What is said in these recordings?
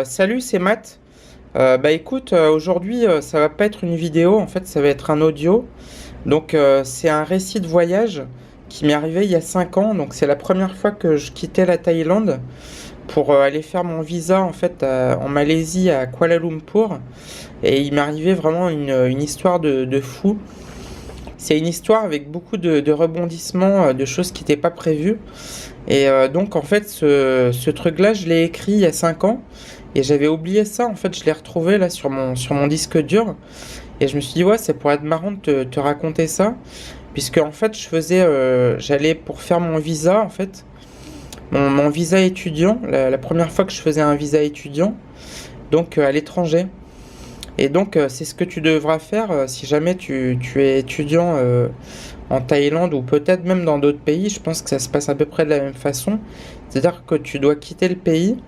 Salut, c'est Matt. Écoute, aujourd'hui ça va pas être une vidéo, en fait ça va être un audio. C'est un récit de voyage qui m'est arrivé il y a 5 ans. Donc c'est la première fois que je quittais la Thaïlande pour aller faire mon visa en fait en Malaisie à Kuala Lumpur. Et il m'est arrivé vraiment une histoire de fou. C'est une histoire avec beaucoup de rebondissements, de choses qui n'étaient pas prévues. Donc en fait ce truc-là je l'ai écrit il y a 5 ans. Et j'avais oublié ça, en fait, je l'ai retrouvé là sur mon disque dur. Et je me suis dit, ouais, ça pourrait être marrant de te raconter ça. Puisque, en fait, j'allais pour faire mon visa, en fait, mon visa étudiant, la première fois que je faisais un visa étudiant, à l'étranger. C'est ce que tu devras faire si jamais tu es étudiant en Thaïlande ou peut-être même dans d'autres pays. Je pense que ça se passe à peu près de la même façon. C'est-à-dire que tu dois quitter le pays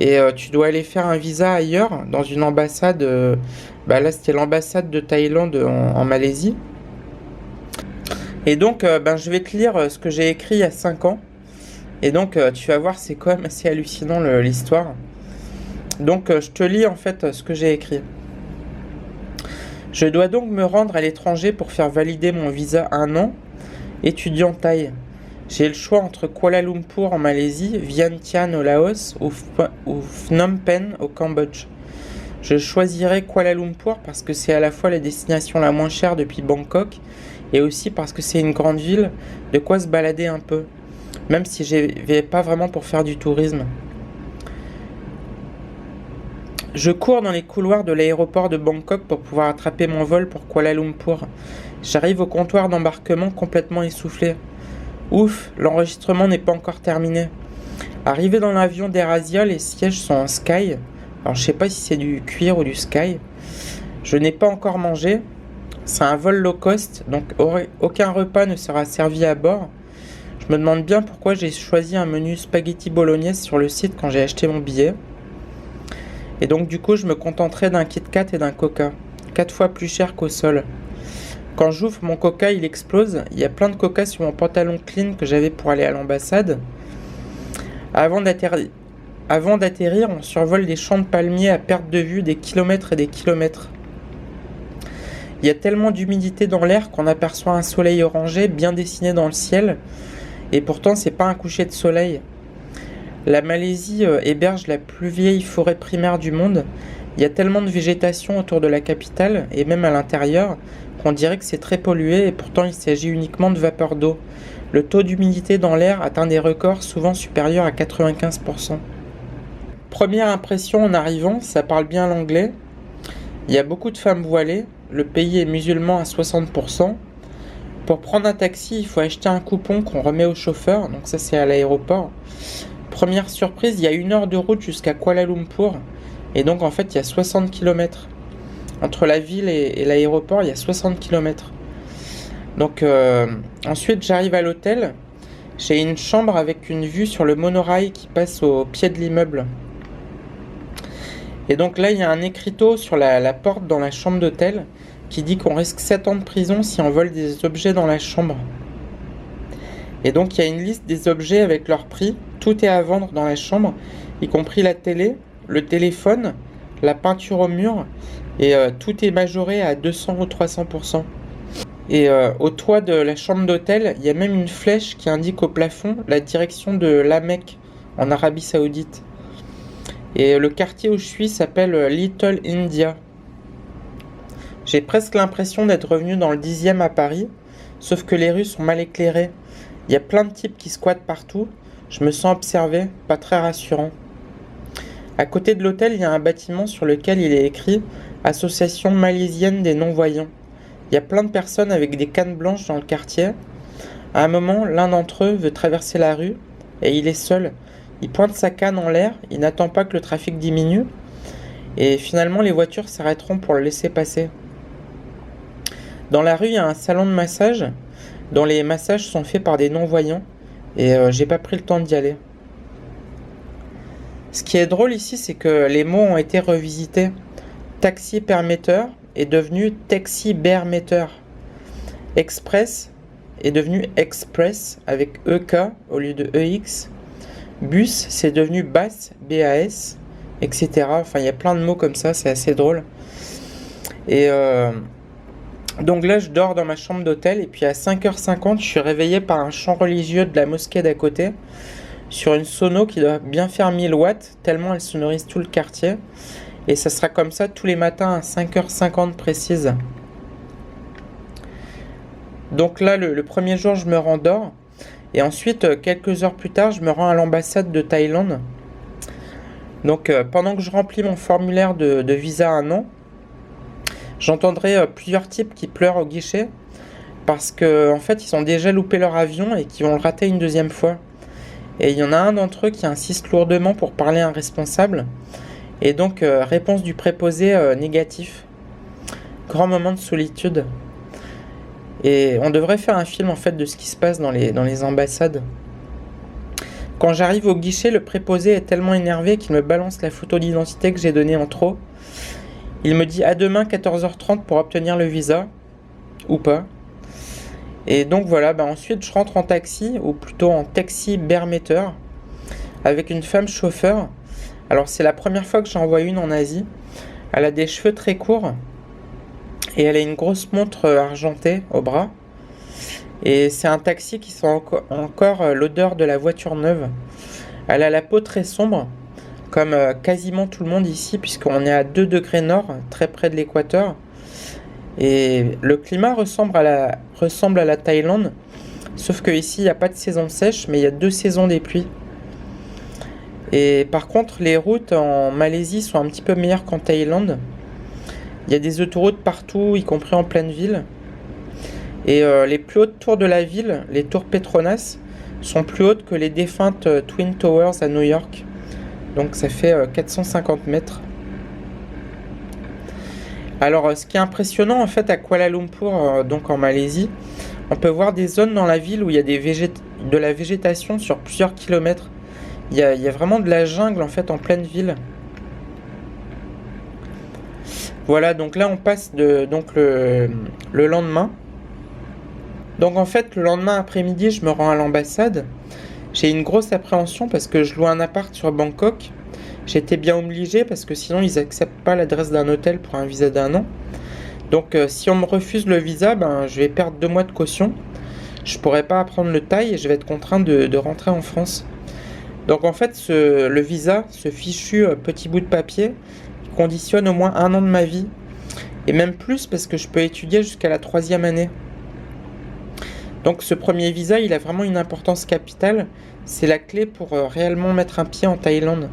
et tu dois aller faire un visa ailleurs, dans une ambassade. Là, c'était l'ambassade de Thaïlande en Malaisie. Je vais te lire ce que j'ai écrit il y a 5 ans. Tu vas voir, c'est quand même assez hallucinant l'histoire. Je te lis en fait ce que j'ai écrit. Je dois donc me rendre à l'étranger pour faire valider mon visa 1 an, étudiant thaï. J'ai le choix entre Kuala Lumpur en Malaisie, Vientiane au Laos ou Phnom Penh au Cambodge. Je choisirai Kuala Lumpur parce que c'est à la fois la destination la moins chère depuis Bangkok et aussi parce que c'est une grande ville, de quoi se balader un peu, même si je vais pas vraiment pour faire du tourisme. Je cours dans les couloirs de l'aéroport de Bangkok pour pouvoir attraper mon vol pour Kuala Lumpur. J'arrive au comptoir d'embarquement complètement essoufflé. Ouf, l'enregistrement n'est pas encore terminé. Arrivé dans l'avion d'AirAsia, les sièges sont en sky. Alors je sais pas si c'est du cuir ou du sky. Je n'ai pas encore mangé. C'est un vol low cost, donc aucun repas ne sera servi à bord. Je me demande bien pourquoi j'ai choisi un menu spaghetti bolognaise sur le site quand j'ai acheté mon billet. Et donc du coup, je me contenterai d'un Kit Kat et d'un Coca, 4 fois plus cher qu'au sol. Quand j'ouvre mon Coca, il explose. Il y a plein de Coca sur mon pantalon clean que j'avais pour aller à l'ambassade. Avant d'atterrir, on survole des champs de palmiers à perte de vue des kilomètres et des kilomètres. Il y a tellement d'humidité dans l'air qu'on aperçoit un soleil orangé bien dessiné dans le ciel. Et pourtant, c'est pas un coucher de soleil. La Malaisie héberge la plus vieille forêt primaire du monde. Il y a tellement de végétation autour de la capitale et même à l'intérieur qu'on dirait que c'est très pollué et pourtant il s'agit uniquement de vapeur d'eau. Le taux d'humidité dans l'air atteint des records souvent supérieurs à 95%. Première impression en arrivant, ça parle bien l'anglais. Il y a beaucoup de femmes voilées. Le pays est musulman à 60%. Pour prendre un taxi, il faut acheter un coupon qu'on remet au chauffeur. Donc ça c'est à l'aéroport. Première surprise, il y a 1 heure de route jusqu'à Kuala Lumpur. Et donc en fait, il y a 60 km. Entre la ville et l'aéroport, il y a 60 km. Ensuite, j'arrive à l'hôtel. J'ai une chambre avec une vue sur le monorail qui passe au pied de l'immeuble. Et donc là, il y a un écriteau sur la porte dans la chambre d'hôtel qui dit qu'on risque 7 ans de prison si on vole des objets dans la chambre. Et donc il y a une liste des objets avec leur prix. Tout est à vendre dans la chambre, y compris la télé, le téléphone, la peinture au mur, et tout est majoré à 200 ou 300%. Au toit de la chambre d'hôtel, il y a même une flèche qui indique au plafond la direction de La Mecque, en Arabie Saoudite. Et le quartier où je suis s'appelle Little India. J'ai presque l'impression d'être revenu dans le 10e à Paris, sauf que les rues sont mal éclairées. Il y a plein de types qui squattent partout. Je me sens observé, pas très rassurant. À côté de l'hôtel, il y a un bâtiment sur lequel il est écrit « Association malaisienne des non-voyants ». Il y a plein de personnes avec des cannes blanches dans le quartier. À un moment, l'un d'entre eux veut traverser la rue et il est seul. Il pointe sa canne en l'air, il n'attend pas que le trafic diminue. Et finalement, les voitures s'arrêteront pour le laisser passer. Dans la rue, il y a un salon de massage dont les massages sont faits par des non-voyants. Et j'ai pas pris le temps d'y aller. Ce qui est drôle ici, c'est que les mots ont été revisités. Taxi permetteur est devenu taxi permetteur. Express est devenu express avec EK au lieu de EX. Bus, c'est devenu BAS, BAS. etc. Enfin, il y a plein de mots comme ça, c'est assez drôle. Et donc là, je dors dans ma chambre d'hôtel, et puis à 5h50, je suis réveillé par un chant religieux de la mosquée d'à côté, sur une sono qui doit bien faire 1000 watts, tellement elle sonorise tout le quartier. Et ça sera comme ça tous les matins à 5h50 précise. Donc là, le premier jour, je me rendors. Et ensuite, quelques heures plus tard, je me rends à l'ambassade de Thaïlande. Donc pendant que je remplis mon formulaire de visa 1 an, j'entendrai plusieurs types qui pleurent au guichet parce que en fait, ils ont déjà loupé leur avion et qui vont le rater une deuxième fois. Et il y en a un d'entre eux qui insiste lourdement pour parler à un responsable. Et donc, réponse du préposé négatif. Grand moment de solitude. Et on devrait faire un film en fait de ce qui se passe dans les ambassades. Quand j'arrive au guichet, le préposé est tellement énervé qu'il me balance la photo d'identité que j'ai donnée en trop. Il me dit à demain 14h30 pour obtenir le visa. Ou pas. Et donc voilà, ensuite je rentre en taxi, ou plutôt en taxi bermetteur, avec une femme chauffeur. Alors c'est la première fois que j'en vois une en Asie. Elle a des cheveux très courts et elle a une grosse montre argentée au bras. Et c'est un taxi qui sent encore l'odeur de la voiture neuve. Elle a la peau très sombre, comme quasiment tout le monde ici, puisqu'on est à 2 degrés nord, très près de l'équateur. Et le climat ressemble à la Thaïlande, sauf qu'ici il n'y a pas de saison sèche, mais il y a 2 saisons des pluies. Et par contre, les routes en Malaisie sont un petit peu meilleures qu'en Thaïlande. Il y a des autoroutes partout, y compris en pleine ville. Et les plus hautes tours de la ville, les tours Petronas, sont plus hautes que les défuntes Twin Towers à New York. Donc ça fait 450 mètres. Alors ce qui est impressionnant en fait à Kuala Lumpur, donc en Malaisie, on peut voir des zones dans la ville où il y a de la végétation sur plusieurs kilomètres. Il y a vraiment de la jungle en fait en pleine ville. Voilà, donc là on passe le lendemain. Donc en fait le lendemain après-midi je me rends à l'ambassade. J'ai une grosse appréhension parce que je loue un appart sur Bangkok. J'étais bien obligé parce que sinon ils acceptent pas l'adresse d'un hôtel pour un visa d'1 an. Donc si on me refuse le visa, je vais perdre 2 mois de caution. Je pourrai pas apprendre le thaï et je vais être contraint de rentrer en France. Donc en fait le visa, ce fichu petit bout de papier, il conditionne au moins 1 an de ma vie. Et même plus parce que je peux étudier jusqu'à la 3e année. Donc ce premier visa, il a vraiment une importance capitale. C'est la clé pour réellement mettre un pied en Thaïlande.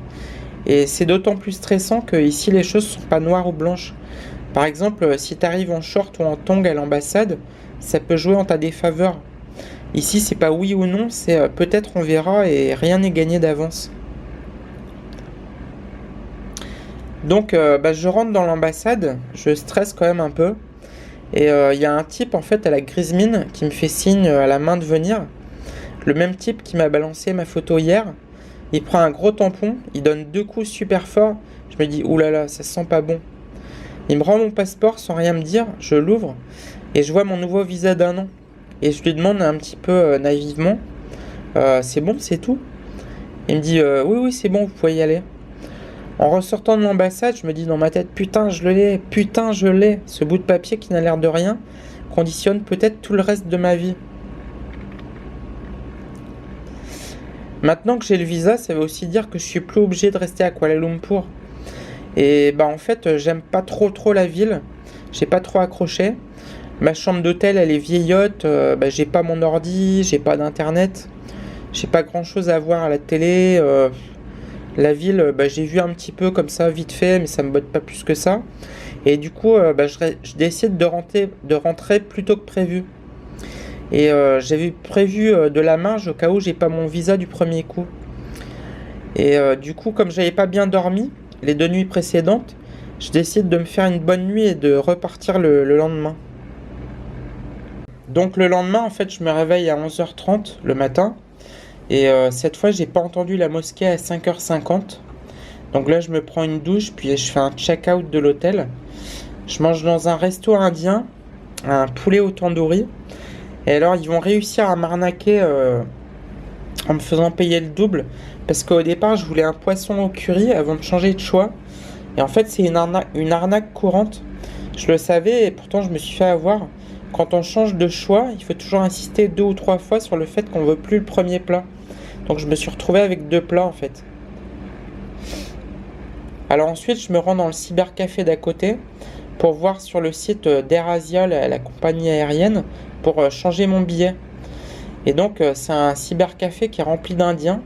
Et c'est d'autant plus stressant que ici les choses sont pas noires ou blanches. Par exemple, si tu arrives en short ou en tongs à l'ambassade, ça peut jouer en ta défaveur. Ici, c'est pas oui ou non, c'est peut-être on verra et rien n'est gagné d'avance. Donc je rentre dans l'ambassade, je stresse quand même un peu. Et il y a un type en fait à la grise mine qui me fait signe à la main de venir. Le même type qui m'a balancé ma photo hier. Il prend un gros tampon, il donne 2 coups super forts. Je me dis oulala, ça sent pas bon. Il me rend mon passeport sans rien me dire, je l'ouvre et je vois mon nouveau visa d'1 an. Et je lui demande un petit peu naïvement, c'est bon, c'est tout? Il me dit oui c'est bon, vous pouvez y aller. En ressortant de l'ambassade, je me dis dans ma tête, putain je l'ai. Ce bout de papier qui n'a l'air de rien conditionne peut-être tout le reste de ma vie. Maintenant que j'ai le visa, ça veut aussi dire que je suis plus obligé de rester à Kuala Lumpur. Et en fait, j'aime pas trop la ville. J'ai pas trop accroché. Ma chambre d'hôtel, elle est vieillotte. J'ai pas mon ordi, j'ai pas d'internet. J'ai pas grand chose à voir à la télé. La ville, j'ai vu un petit peu comme ça, vite fait, mais ça me botte pas plus que ça. Et du coup, je décide de rentrer plus tôt que prévu. Et j'avais prévu de la marge au cas où j'ai pas mon visa du premier coup. Et du coup, comme j'avais pas bien dormi les 2 nuits précédentes, je décide de me faire une bonne nuit et de repartir le lendemain. Donc le lendemain, en fait, je me réveille à 11h30 le matin. Et cette fois, j'ai pas entendu la mosquée à 5h50. Donc là, je me prends une douche, puis je fais un check-out de l'hôtel. Je mange dans un resto indien, un poulet au tandoori. Et alors, ils vont réussir à m'arnaquer en me faisant payer le double. Parce qu'au départ, je voulais un poisson au curry avant de changer de choix. Et en fait, c'est une arnaque courante. Je le savais et pourtant je me suis fait avoir. Quand on change de choix, il faut toujours insister 2 ou 3 fois sur le fait qu'on veut plus le premier plat. Donc je me suis retrouvé avec 2 plats en fait. Alors ensuite, je me rends dans le cybercafé d'à côté pour voir sur le site d'AirAsia, la compagnie aérienne, pour changer mon billet. Et donc c'est un cybercafé qui est rempli d'Indiens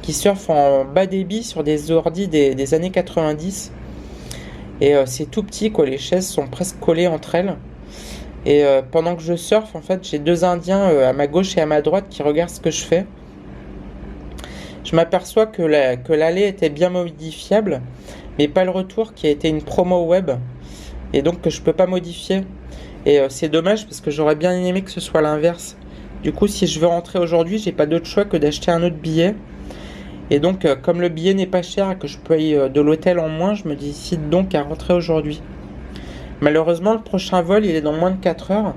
qui surfent en bas débit sur des ordis des années 90. Et c'est tout petit quoi, les chaises sont presque collées entre elles. Et pendant que je surfe, en fait, j'ai 2 Indiens à ma gauche et à ma droite qui regardent ce que je fais. Je m'aperçois que l'aller était bien modifiable, mais pas le retour qui a été une promo web, et donc que je peux pas modifier. Et c'est dommage parce que j'aurais bien aimé que ce soit l'inverse. Du coup, si je veux rentrer aujourd'hui, j'ai pas d'autre choix que d'acheter un autre billet. Et donc, comme le billet n'est pas cher et que je paye de l'hôtel en moins, je me décide donc à rentrer aujourd'hui. Malheureusement, le prochain vol, il est dans moins de 4 heures.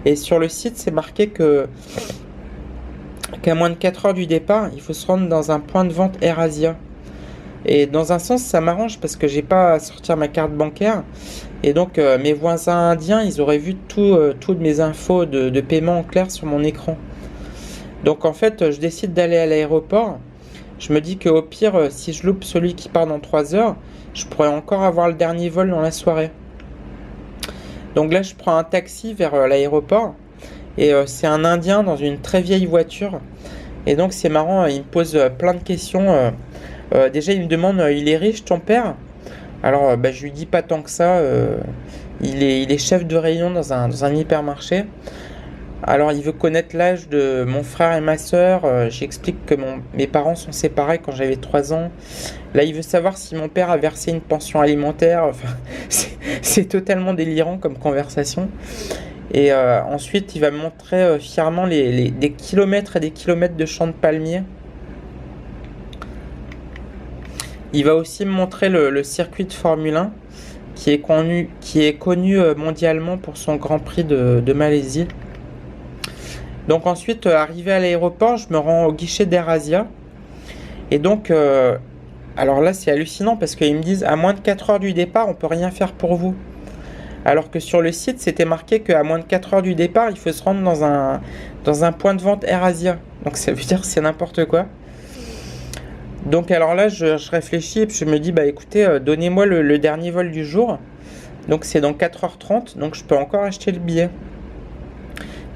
Et sur le site, c'est marqué qu'à moins de 4 heures du départ, il faut se rendre dans un point de vente AirAsia. Et dans un sens, ça m'arrange parce que j'ai pas à sortir ma carte bancaire. Et donc, mes voisins indiens, ils auraient vu toutes mes infos de paiement en clair sur mon écran. Donc, en fait, je décide d'aller à l'aéroport. Je me dis qu'au pire, si je loupe celui qui part dans 3 heures, je pourrais encore avoir le dernier vol dans la soirée. Donc là, je prends un taxi vers l'aéroport. Et c'est un Indien dans une très vieille voiture. Et donc, c'est marrant, il me pose plein de questions. Déjà, il me demande, il est riche ton père? Alors, je lui dis pas tant que ça. Il est chef de rayon dans un hypermarché. Alors, il veut connaître l'âge de mon frère et ma sœur. J'explique que mes parents sont séparés quand j'avais 3 ans. Là, il veut savoir si mon père a versé une pension alimentaire. Enfin, c'est totalement délirant comme conversation. Et ensuite, il va me montrer fièrement des kilomètres et des kilomètres de champs de palmiers. Il va aussi me montrer le circuit de Formule 1 qui est connu mondialement pour son Grand Prix de Malaisie. Donc ensuite, arrivé à l'aéroport, je me rends au guichet d'AirAsia. Et donc, alors là, c'est hallucinant parce qu'ils me disent à moins de 4 heures du départ, on peut rien faire pour vous. Alors que sur le site, c'était marqué qu'à moins de 4 heures du départ, il faut se rendre dans un point de vente AirAsia. Donc ça veut dire que c'est n'importe quoi. Donc alors là, je réfléchis et puis je me dis, écoutez, donnez-moi le dernier vol du jour. Donc c'est dans 4h30, donc je peux encore acheter le billet.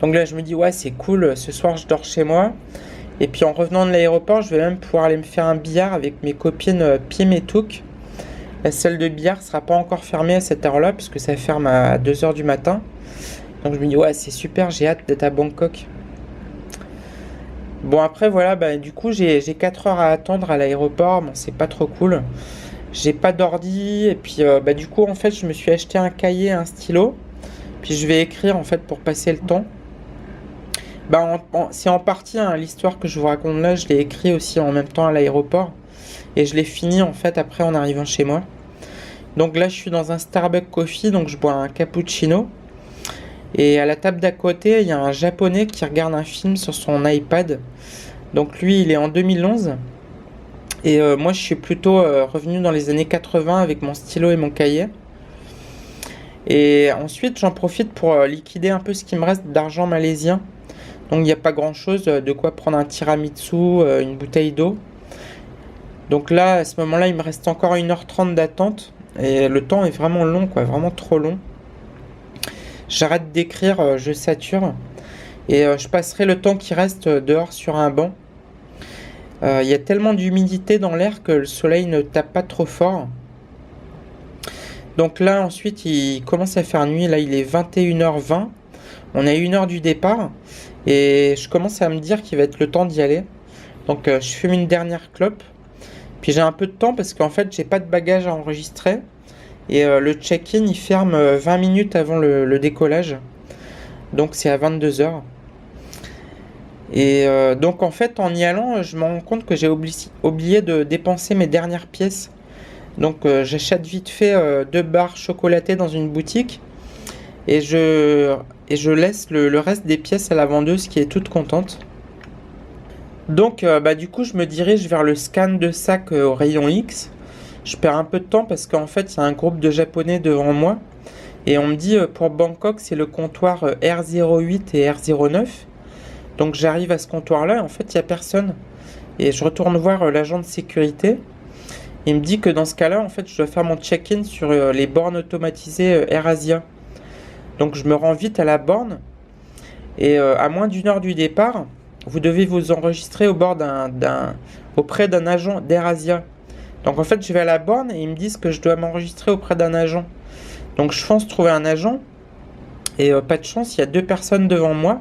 Donc là, je me dis, ouais, c'est cool, ce soir, je dors chez moi. Et puis en revenant de l'aéroport, je vais même pouvoir aller me faire un billard avec mes copines Pim et Touk. La salle de billard sera pas encore fermée à cette heure-là, puisque ça ferme à 2h du matin. Donc je me dis, ouais, c'est super, j'ai hâte d'être à Bangkok. Bon, après, voilà, du coup, j'ai 4 heures à attendre à l'aéroport. Bon, c'est pas trop cool. J'ai pas d'ordi. Et puis, du coup, en fait, je me suis acheté un cahier, un stylo. Puis, je vais écrire, en fait, pour passer le temps. C'est en partie l'histoire que je vous raconte là. Je l'ai écrit aussi en même temps à l'aéroport. Et je l'ai fini, en fait, après en arrivant chez moi. Donc là, je suis dans un Starbucks Coffee. Donc, je bois un cappuccino. Et à la table d'à côté, il y a un Japonais qui regarde un film sur son iPad. Donc lui, il est en 2011. Et moi, je suis plutôt revenu dans les années 80 avec mon stylo et mon cahier. Et ensuite, j'en profite pour liquider un peu ce qui me reste d'argent malaisien. Donc il n'y a pas grand-chose, de quoi prendre un tiramisu, une bouteille d'eau. Donc là, à ce moment-là, il me reste encore 1h30 d'attente. Et le temps est vraiment long, quoi, vraiment trop long. J'arrête d'écrire, je sature et je passerai le temps qui reste dehors sur un banc. Il y a tellement d'humidité dans l'air que le soleil ne tape pas trop fort. Donc là ensuite il commence à faire nuit, là il est 21h20. On est à 1h du départ et je commence à me dire qu'il va être le temps d'y aller. Donc je fume une dernière clope. Puis j'ai un peu de temps parce qu'en fait j'ai pas de bagages à enregistrer. Et le check-in, il ferme 20 minutes avant le décollage. Donc c'est à 22h. Et donc en fait, en y allant, je me rends compte que j'ai oublié de dépenser mes dernières pièces. Donc j'achète vite fait 2 barres chocolatées dans une boutique. Et je laisse le reste des pièces à la vendeuse qui est toute contente. Donc, du coup, je me dirige vers le scan de sac au rayon X. Je perds un peu de temps parce qu'en fait, il y a un groupe de Japonais devant moi. Et on me dit, pour Bangkok, c'est le comptoir R08 et R09. Donc, j'arrive à ce comptoir-là et en fait, il n'y a personne. Et je retourne voir l'agent de sécurité. Il me dit que dans ce cas-là, en fait, je dois faire mon check-in sur les bornes automatisées AirAsia. Donc, je me rends vite à la borne. Et à moins d'une heure du départ, vous devez vous enregistrer auprès d'un agent d'AirAsia. Donc en fait, je vais à la borne et ils me disent que je dois m'enregistrer auprès d'un agent. Donc je pense trouver un agent et pas de chance, il y a deux personnes devant moi.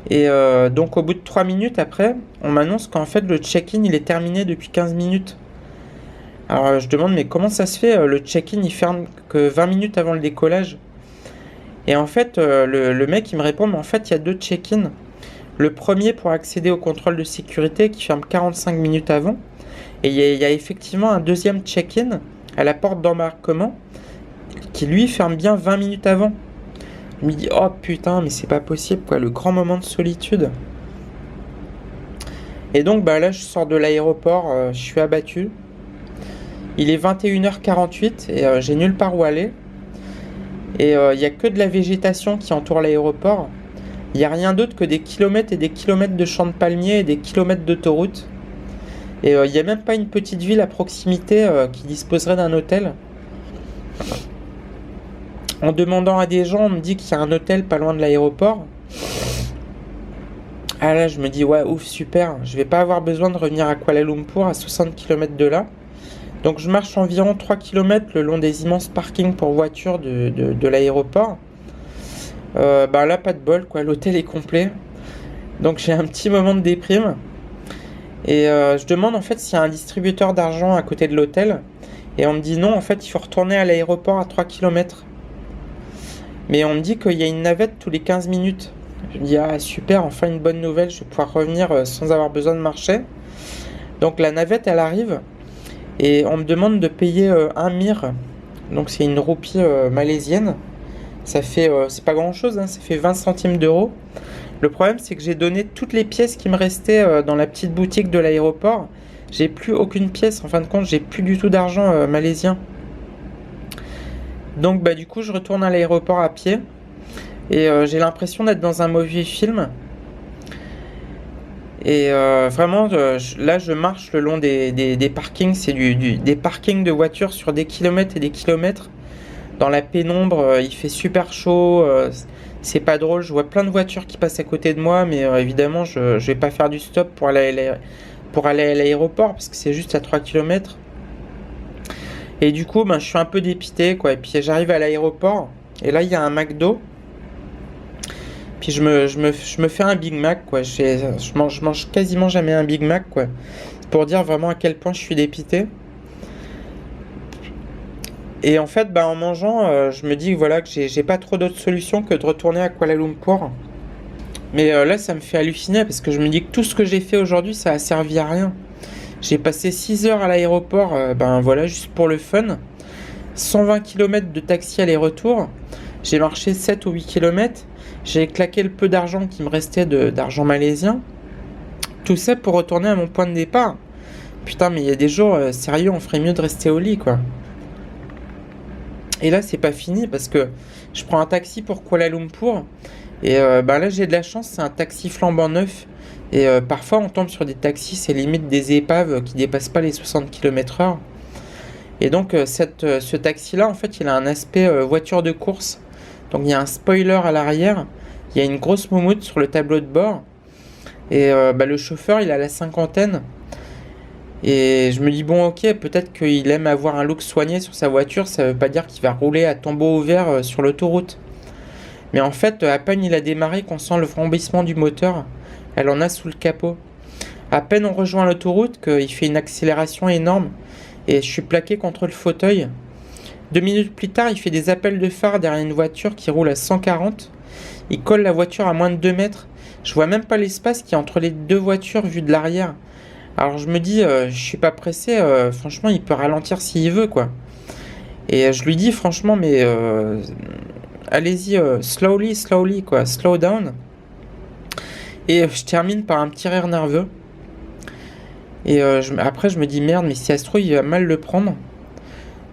Et donc au bout de 3 minutes après, on m'annonce qu'en fait le check-in il est terminé depuis 15 minutes. Alors je demande mais comment ça se fait, le check-in il ferme que 20 minutes avant le décollage. Et en fait le mec il me répond mais en fait il y a deux check-in. Le premier pour accéder au contrôle de sécurité qui ferme 45 minutes avant. Et il y a effectivement un deuxième check-in à la porte d'embarquement qui lui ferme bien 20 minutes avant. Je me dis oh putain mais c'est pas possible quoi, le grand moment de solitude. Et donc là je sors de l'aéroport, je suis abattu. Il est 21h48 et j'ai nulle part où aller. Et il n'y a que de la végétation qui entoure l'aéroport. Il n'y a rien d'autre que des kilomètres et des kilomètres de champs de palmiers et des kilomètres d'autoroute. Et il n'y a même pas une petite ville à proximité qui disposerait d'un hôtel. En demandant à des gens, on me dit qu'il y a un hôtel pas loin de l'aéroport. Ah là, je me dis, ouais, ouf, super. Je vais pas avoir besoin de revenir à Kuala Lumpur, à 60 km de là. Donc je marche environ 3 km le long des immenses parkings pour voitures de l'aéroport. Là, pas de bol, quoi. L'hôtel est complet. Donc j'ai un petit moment de déprime. Et je demande en fait s'il y a un distributeur d'argent à côté de l'hôtel. Et on me dit non, en fait il faut retourner à l'aéroport à 3 km. Mais on me dit qu'il y a une navette tous les 15 minutes. Je me dis ah super, enfin une bonne nouvelle, je vais pouvoir revenir sans avoir besoin de marcher. Donc la navette elle arrive et on me demande de payer 1 mir. Donc c'est une roupie malaisienne. Ça fait, c'est pas grand chose, hein, ça fait 20 centimes d'euros. Le problème, c'est que j'ai donné toutes les pièces qui me restaient dans la petite boutique de l'aéroport. J'ai plus aucune pièce. En fin de compte, j'ai plus du tout d'argent malaisien. Donc, du coup, je retourne à l'aéroport à pied. Et j'ai l'impression d'être dans un mauvais film. Et vraiment, là, je marche le long des parkings. C'est des parkings de voitures sur des kilomètres et des kilomètres. Dans la pénombre, il fait super chaud. C'est pas drôle, je vois plein de voitures qui passent à côté de moi, mais évidemment, je vais pas faire du stop pour aller à l'aéroport parce que c'est juste à 3 km. Et du coup, je suis un peu dépité, quoi. Et puis j'arrive à l'aéroport, et là, il y a un McDo. Puis je me fais un Big Mac, quoi. Je mange quasiment jamais un Big Mac, quoi. C'est pour dire vraiment à quel point je suis dépité. Et en fait, en mangeant, je me dis voilà, que j'ai pas trop d'autres solutions que de retourner à Kuala Lumpur. Mais là, ça me fait halluciner parce que je me dis que tout ce que j'ai fait aujourd'hui, ça a servi à rien. J'ai passé 6 heures à l'aéroport, voilà, juste pour le fun. 120 km de taxi aller-retour. J'ai marché 7 ou 8 km. J'ai claqué le peu d'argent qui me restait d'argent malaisien. Tout ça pour retourner à mon point de départ. Putain, mais il y a des jours, sérieux, on ferait mieux de rester au lit, quoi. Et là, c'est pas fini parce que je prends un taxi pour Kuala Lumpur. Et là, j'ai de la chance, c'est un taxi flambant neuf. Et parfois, on tombe sur des taxis, c'est limite des épaves qui dépassent pas les 60 km/h. Et donc, ce taxi-là, en fait, il a un aspect voiture de course. Donc, il y a un spoiler à l'arrière. Il y a une grosse moumoute sur le tableau de bord. Et le chauffeur, il a la cinquantaine. Et je me dis, bon, ok, peut-être qu'il aime avoir un look soigné sur sa voiture, ça veut pas dire qu'il va rouler à tombeau ouvert sur l'autoroute. Mais en fait, à peine il a démarré qu'on sent le vrombissement du moteur. Elle en a sous le capot. À peine on rejoint l'autoroute qu'il fait une accélération énorme et je suis plaqué contre le fauteuil. 2 minutes plus tard, il fait des appels de phare derrière une voiture qui roule à 140. Il colle la voiture à moins de 2 mètres. Je vois même pas l'espace qu'il y a entre les deux voitures vues de l'arrière. Alors je me dis, je suis pas pressé, franchement il peut ralentir s'il veut, quoi. Et je lui dis franchement, mais allez-y, slowly, quoi, slow down. Et je termine par un petit rire nerveux. Et après, je me dis merde, mais si ça se trouve, il va mal le prendre.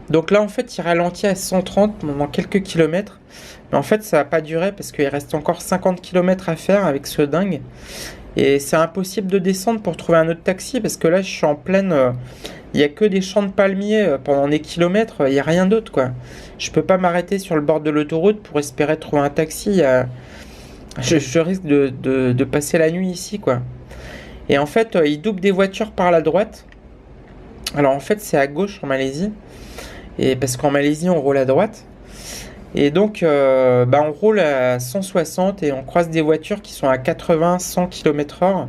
Donc là, en fait, il ralentit à 130 pendant quelques kilomètres. Mais en fait, ça va pas durer parce qu'il reste encore 50 kilomètres à faire avec ce dingue. Et c'est impossible de descendre pour trouver un autre taxi parce que là, je suis en pleine. Il n'y a que des champs de palmiers pendant des kilomètres. Il n'y a rien d'autre, quoi. Je peux pas m'arrêter sur le bord de l'autoroute pour espérer trouver un taxi. Je risque de passer la nuit ici, quoi. Et en fait, il double des voitures par la droite. Alors en fait, c'est à gauche en Malaisie. Et parce qu'en Malaisie, on roule à droite. Et donc, on roule à 160 et on croise des voitures qui sont à 80, 100 km/h.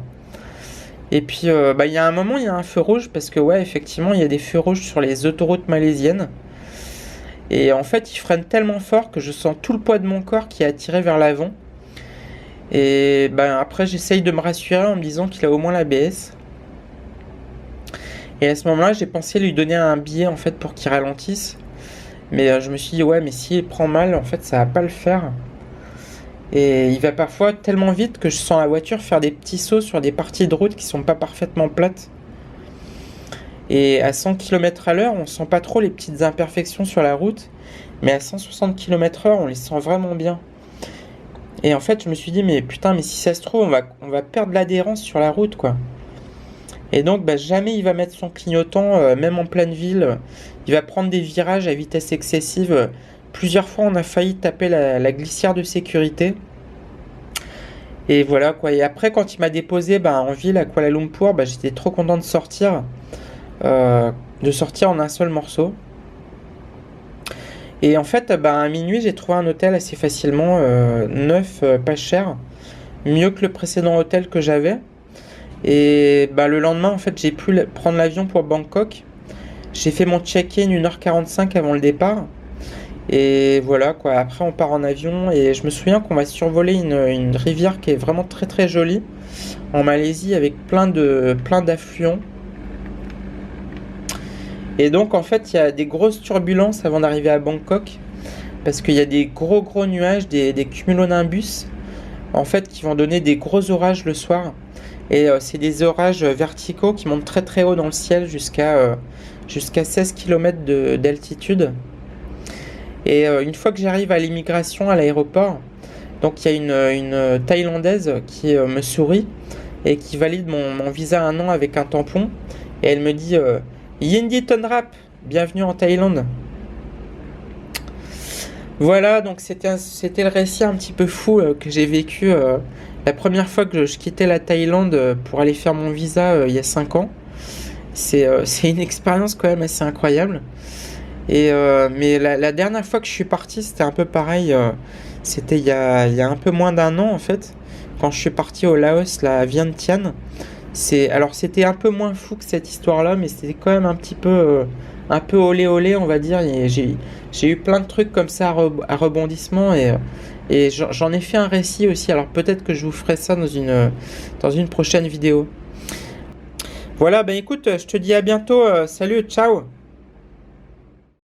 Et puis, il y a un moment, il y a un feu rouge parce que, ouais, effectivement, il y a des feux rouges sur les autoroutes malaisiennes. Et en fait, il freine tellement fort que je sens tout le poids de mon corps qui est attiré vers l'avant. Et après, j'essaye de me rassurer en me disant qu'il a au moins l'ABS. Et à ce moment-là, j'ai pensé lui donner un billet en fait pour qu'il ralentisse. Mais je me suis dit, ouais, mais s'il prend mal, en fait, ça va pas le faire. Et il va parfois tellement vite que je sens la voiture faire des petits sauts sur des parties de route qui sont pas parfaitement plates. Et à 100 km/h, on sent pas trop les petites imperfections sur la route. Mais à 160 km/h, on les sent vraiment bien. Et en fait, je me suis dit, mais putain, mais si ça se trouve, on va perdre l'adhérence sur la route, quoi. Et donc, jamais il va mettre son clignotant, même en pleine ville. Il va prendre des virages à vitesse excessive. Plusieurs fois, on a failli taper la glissière de sécurité. Et voilà, quoi. Et après, quand il m'a déposé en ville à Kuala Lumpur, j'étais trop content de sortir. En un seul morceau. Et en fait, à minuit, j'ai trouvé un hôtel assez facilement, neuf, pas cher. Mieux que le précédent hôtel que j'avais. Et le lendemain, en fait, j'ai pu prendre l'avion pour Bangkok. J'ai fait mon check-in 1h45 avant le départ. Et voilà, quoi. Après, on part en avion. Et je me souviens qu'on va survoler une rivière qui est vraiment très très jolie en Malaisie avec plein d'affluents. Et donc, en fait, il y a des grosses turbulences avant d'arriver à Bangkok. Parce qu'il y a des gros nuages, des cumulonimbus, en fait, qui vont donner des gros orages le soir. Et c'est des orages verticaux qui montent très très haut dans le ciel jusqu'à 16 km d'altitude. Et une fois que j'arrive à l'immigration, à l'aéroport, donc il y a une Thaïlandaise qui me sourit et qui valide mon visa 1 an avec un tampon. Et elle me dit Yindi Tonrap, bienvenue en Thaïlande. Voilà, donc c'était le récit un petit peu fou que j'ai vécu la première fois que je quittais la Thaïlande pour aller faire mon visa il y a 5 ans. C'est une expérience quand même assez incroyable. Et mais la dernière fois que je suis parti, c'était un peu pareil. C'était il y a un peu moins d'1 an en fait, quand je suis parti au Laos, à Vientiane. Alors c'était un peu moins fou que cette histoire-là, mais c'était quand même un peu olé olé, on va dire. Et j'ai eu plein de trucs comme ça à rebondissement et j'en ai fait un récit aussi. Alors peut-être que je vous ferai ça dans une prochaine vidéo. Voilà, écoute, je te dis à bientôt. Salut, ciao.